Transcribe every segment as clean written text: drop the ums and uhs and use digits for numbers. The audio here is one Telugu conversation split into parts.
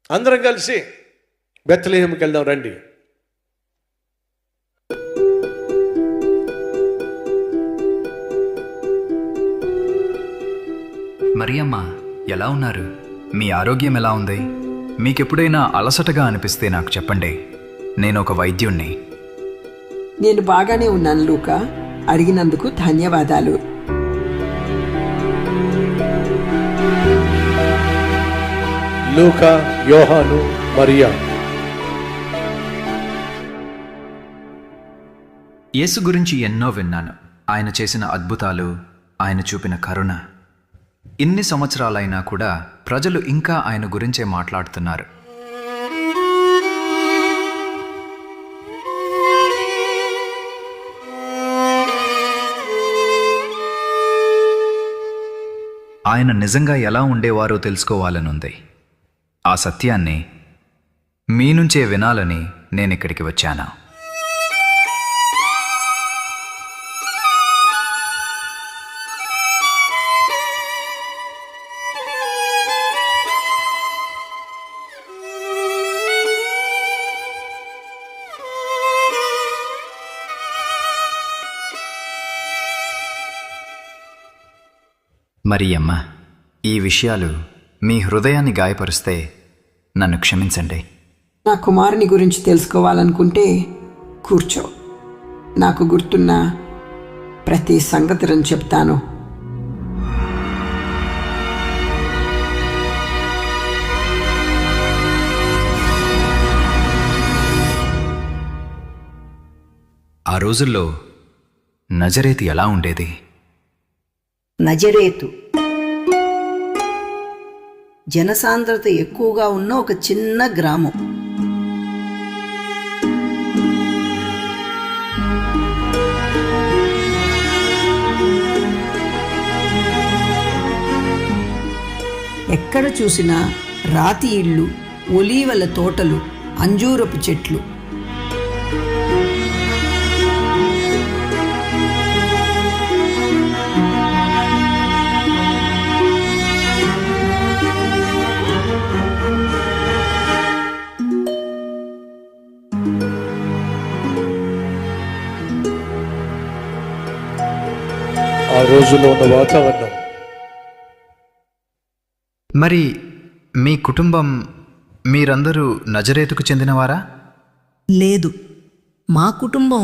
అందరం కలిసి బెత్లెహేముకి వెళ్దాం రండి. మరియమ్మ, ఎలా ఉన్నారు? మీ ఆరోగ్యం ఎలా ఉంది? మీకెప్పుడైనా అలసటగా అనిపిస్తే నాకు చెప్పండి, నేను ఒక వైద్యుణ్ణి. నేను బాగానే ఉన్నాను లూకా, అడిగినందుకు ధన్యవాదాలు. లూకా, యోహాను, మరియా. యేసు గురించి ఎన్నో విన్నాను. ఆయన చేసిన అద్భుతాలు, ఆయన చూపిన కరుణ. ఇన్ని సంవత్సరాలైనా కూడా ప్రజలు ఇంకా ఆయన గురించే మాట్లాడుతున్నారు. ఆయన నిజంగా ఎలా ఉండేవారో తెలుసుకోవాలనుంది. ఆ సత్యాన్ని మీ నుంచే వినాలని నేనిక్కడికి వచ్చాను. మరియమ్మ, ఈ విషయాలు మీ హృదయాన్ని గాయపరుస్తే నన్ను క్షమించండి. నా కుమారుని గురించి తెలుసుకోవాలనుకుంటే కూర్చో. నాకు గుర్తున్న ప్రతి సంగతిని చెప్తాను. ఆ రోజుల్లో నజరేతు ఎలా ఉండేది? నజరేతు జనసాంద్రత ఎక్కువగా ఉన్న ఒక చిన్న గ్రామం. ఎక్కడ చూసినా రాతి ఇళ్ళు, ఒలీవల తోటలు, అంజూరపు చెట్లు. ఆ రోజుల్లో ఉన్న వాతావరణం. మరి మీ కుటుంబం, మీరందరూ నజరేతుకు చెందినవారా? లేదు, మా కుటుంబం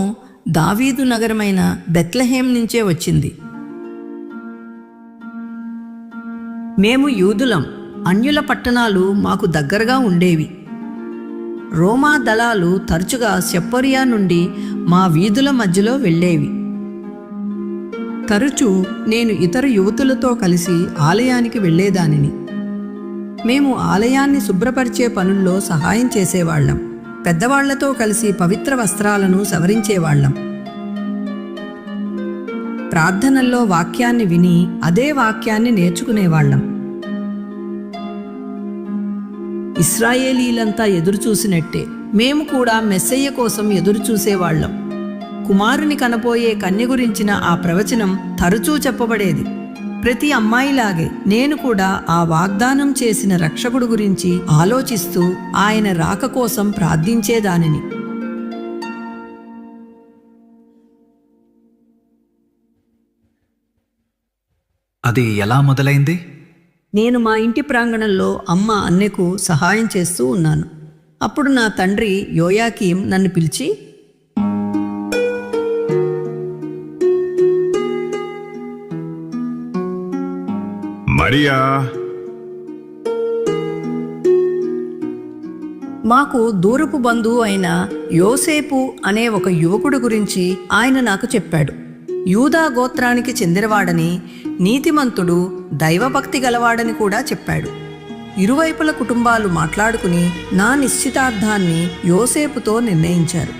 దావీదు నగరమైన బెత్లెహేం నుంచే వచ్చింది. మేము యూదులం. అన్యుల పట్టణాలు మాకు దగ్గరగా ఉండేవి. రోమా దళాలు తరచుగా సెప్పొరియా నుండి మా వీధుల మధ్యలో వెళ్ళేవి. తరచూ నేను ఇతర యువతులతో కలిసి ఆలయానికి వెళ్ళేదానిని. మేము ఆలయాన్ని శుభ్రపరిచే పనుల్లో సహాయం చేసేవాళ్లం. పెద్దవాళ్లతో కలిసి పవిత్ర వస్త్రాలను సవరించేవాళ్లం. ప్రార్థనల్లో వాక్యాన్ని విని అదే వాక్యాన్ని నేర్చుకునేవాళ్లం. ఇశ్రాయేలీలంతా ఎదురుచూసినట్టే మేము కూడా మెస్సయ్య కోసం ఎదురుచూసేవాళ్లం. కుమారుని కనపోయే కన్య గురించిన ఆ ప్రవచనం తరచూ చెప్పబడేది. ప్రతి అమ్మాయిలాగే నేను కూడా ఆ వాగ్దానం చేసిన రక్షకుడు గురించి ఆలోచిస్తూ ఆయన రాక కోసం ప్రార్థించేదానిని. అది ఎలా మొదలైంది? నేను మా ఇంటి ప్రాంగణంలో అమ్మ అన్నెకు సహాయం చేస్తూ ఉన్నాను. అప్పుడు నా తండ్రి యోయాకీం నన్ను పిలిచి, మరియా, మాకు దూరపు బంధువు అయిన యోసేపు అనే ఒక యువకుడు గురించి ఆయన నాకు చెప్పాడు. యూదా గోత్రానికి చెందినవాడని, నీతిమంతుడు, దైవభక్తి గలవాడని కూడా చెప్పాడు. ఇరువైపుల కుటుంబాలు మాట్లాడుకుని నా నిశ్చితార్థాన్ని యోసేపుతో నిర్ణయించారు.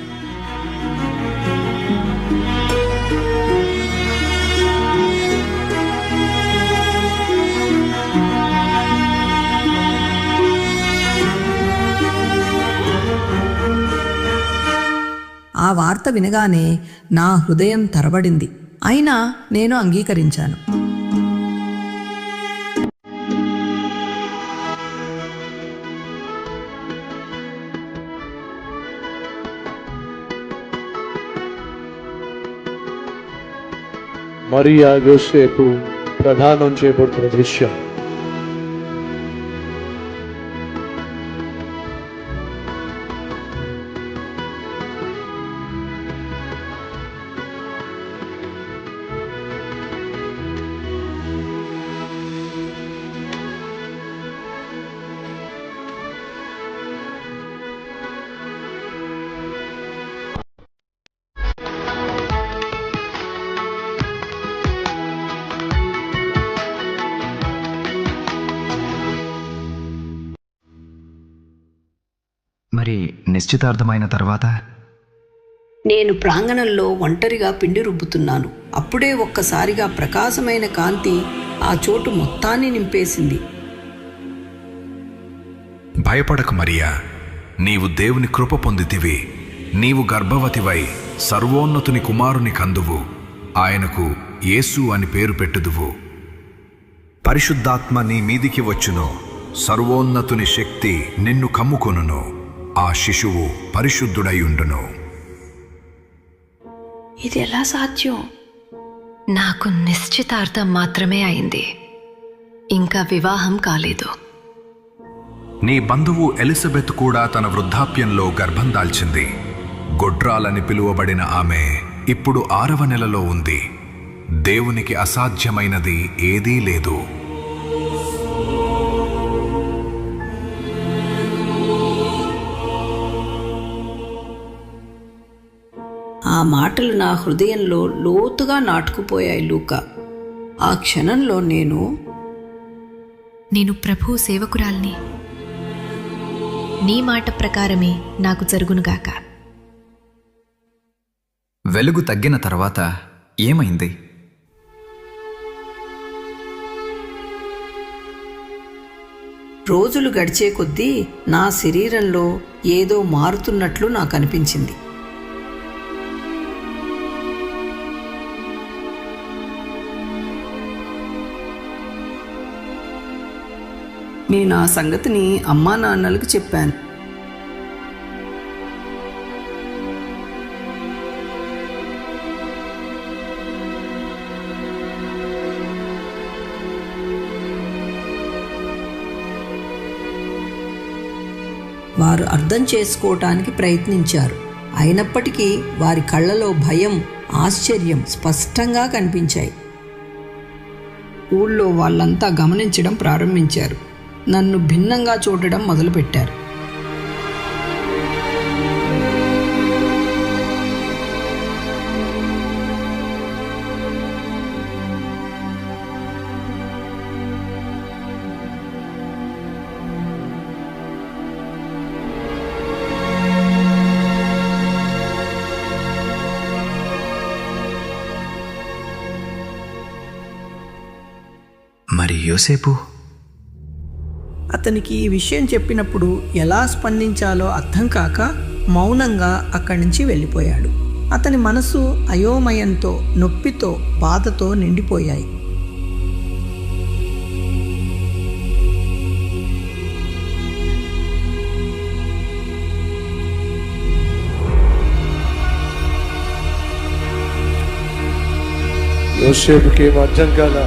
ఆ వార్త వినగానే నా హృదయం తరబడింది. అయినా నేను అంగీకరించాను. మరియా యోసేపు ప్రదానం చేయబడుతున్న దృశ్యం. మరి నిశ్చితార్థమైన తర్వాత నేను ప్రాంగణంలో ఒంటరిగా పిండి రుబ్బుతున్నాను. అప్పుడే ఒక్కసారిగా ప్రకాశమైన కాంతి ఆ చోటు మొత్తాన్ని నింపేసింది. భయపడకు మరియా, నీవు దేవుని కృప పొందితివి. నీవు గర్భవతివై సర్వోన్నతుని కుమారుని కందువు. ఆయనకు యేసు అని పేరు పెట్టుదువు. పరిశుద్ధాత్మ నీ మీదికి వచ్చును. సర్వోన్నతుని శక్తి నిన్ను కమ్ముకొనును. ఆ శిశువు పరిశుద్ధుడై ఉండును. ఇది ఎలా సాధ్యం? నాకు నిశ్చితార్థం మాత్రమే అయింది, ఇంకా వివాహం కాలేదు. నీ బంధువు ఎలిజబెత్ కూడా తన వృద్ధాప్యంలో గర్భం దాల్చింది. గొడ్రాలని పిలువబడిన ఆమె ఇప్పుడు 6వ నెలలో ఉంది. దేవునికి అసాధ్యమైనది ఏదీ లేదు. ఆ మాటలు నా హృదయంలో లోతుగా నాటుకుపోయాయి లూకా. ఆ క్షణంలో నేను ప్రభు సేవకురాల్ని. నీ మాట ప్రకారమే నాకు జరుగునుగాక. వెలుగు తగ్గిన తర్వాత ఏమైంది? రోజులు గడిచే కొద్దీ నా శరీరంలో ఏదో మారుతున్నట్లు నాకు అనిపించింది. నేను ఆ సంగతిని అమ్మా నాన్నలకు చెప్పాను. వారు అర్థం చేసుకోవటానికి ప్రయత్నించారు. అయినప్పటికీ వారి కళ్ళలో భయం, ఆశ్చర్యం స్పష్టంగా కనిపించాయి. ఊళ్ళో వాళ్ళంతా గమనించడం ప్రారంభించారు. నన్ను భిన్నంగా చూడడం మొదలుపెట్టారు. మరి యోసేపు? అతనికి ఈ విషయం చెప్పినప్పుడు ఎలా స్పందించాలో అర్థం కాక మౌనంగా అక్కడి నుంచి వెళ్ళిపోయాడు. అతని మనసు అయోమయంతో, నొప్పితో, బాధతో నిండిపోయాయి. యోసేపుకి ఏం అర్థం కాదా?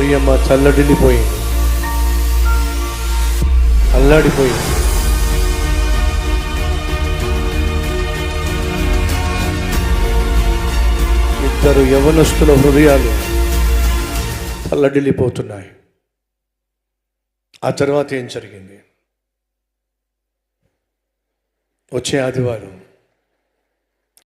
మరియమ్మ చల్లడిల్లిపోయింది, అల్లాడిపోయింది. ఇద్దరు యవనస్తుల హృదయాలు చల్లడిల్లిపోతున్నాయి. ఆ తర్వాత ఏం జరిగింది? వచ్చే ఆదివారం